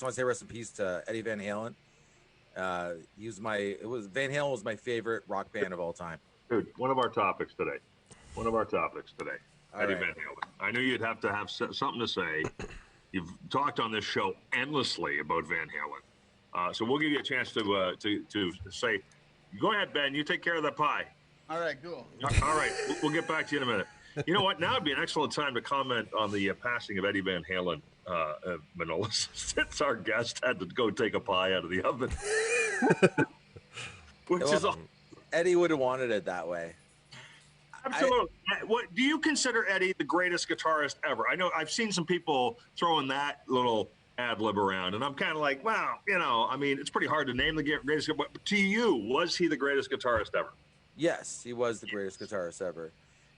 want to say rest in peace to Eddie Van Halen. Van Halen was my favorite rock band of all time. Dude, one of our topics today. One of our topics today. All Eddie right. Van Halen. I knew you'd have to have something to say. You've talked on this show endlessly about Van Halen. So we'll give you a chance to say, go ahead, Ben. You take care of that pie. All right, cool. All right. We'll get back to you in a minute. You know what? Now would be an excellent time to comment on the passing of Eddie Van Halen, Manolis, since our guest had to go take a pie out of the oven. Eddie would have wanted it that way. Absolutely. What do you consider Eddie the greatest guitarist ever? I know I've seen some people throwing that little ad lib around, and I'm kind of like, wow, I mean, it's pretty hard to name the greatest. But to you, was he the greatest guitarist ever? Yes, he was the greatest guitarist ever.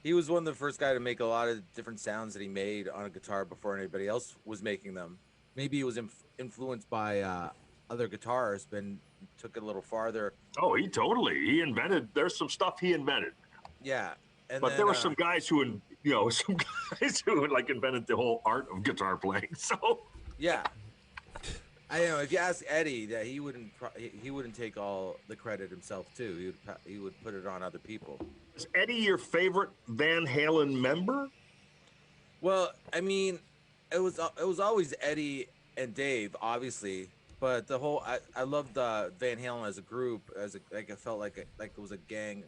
He was one of the first guys to make a lot of different sounds that he made on a guitar before anybody else was making them. Maybe he was influenced by other guitarists, but took it a little farther. Oh, he invented. There's some stuff he invented. Yeah. But there were some guys who like invented the whole art of guitar playing. So yeah, I know if you ask Eddie, that he wouldn't take all the credit himself too. He would put it on other people. Is Eddie your favorite Van Halen member? Well, I mean, it was always Eddie and Dave, obviously, but I loved Van Halen as a group, it felt like it was a gang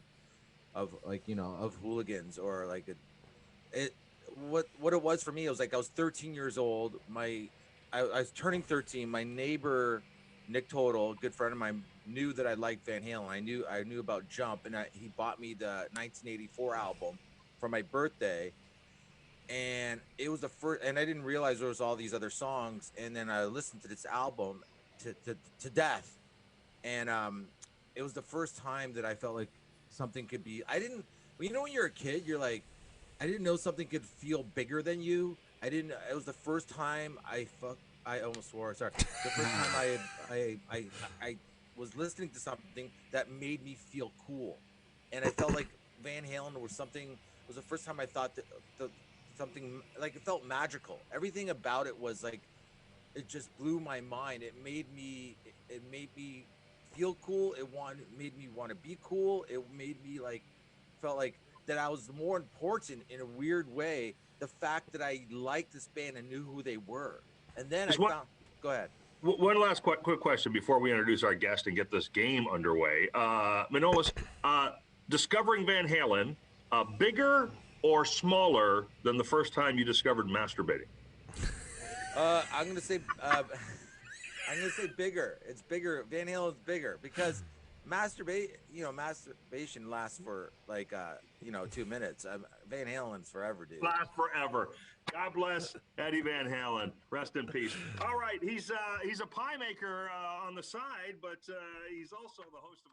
of of hooligans, or what it was for me. It was like I was 13 years old. I was turning 13. My neighbor Nick Total, a good friend of mine, knew that I liked Van Halen. I knew about Jump, and he bought me the 1984 album for my birthday. And it was the first, and I didn't realize there was all these other songs. And then I listened to this album to death, and it was the first time that I felt like something could be. When you're a kid, you're like, I didn't know something could feel bigger than you. It was the first time I almost swore. Sorry. The first time I was listening to something that made me feel cool, and I felt like Van Halen was something. It was the first time I thought that something like it felt magical. Everything about it was like, it just blew my mind. It made me feel cool. Made me want to be cool. It made me felt like that I was more important in a weird way. The fact that I liked this band and knew who they were, and then Go ahead. One last quick question before we introduce our guest and get this game underway. Manolis, discovering Van Halen, bigger or smaller than the first time you discovered masturbating? I'm gonna say bigger. It's bigger. Van Halen's bigger because masturbation lasts for 2 minutes. Van Halen's forever, dude. Lasts forever. God bless Eddie Van Halen. Rest in peace. All right, he's a pie maker on the side, but he's also the host of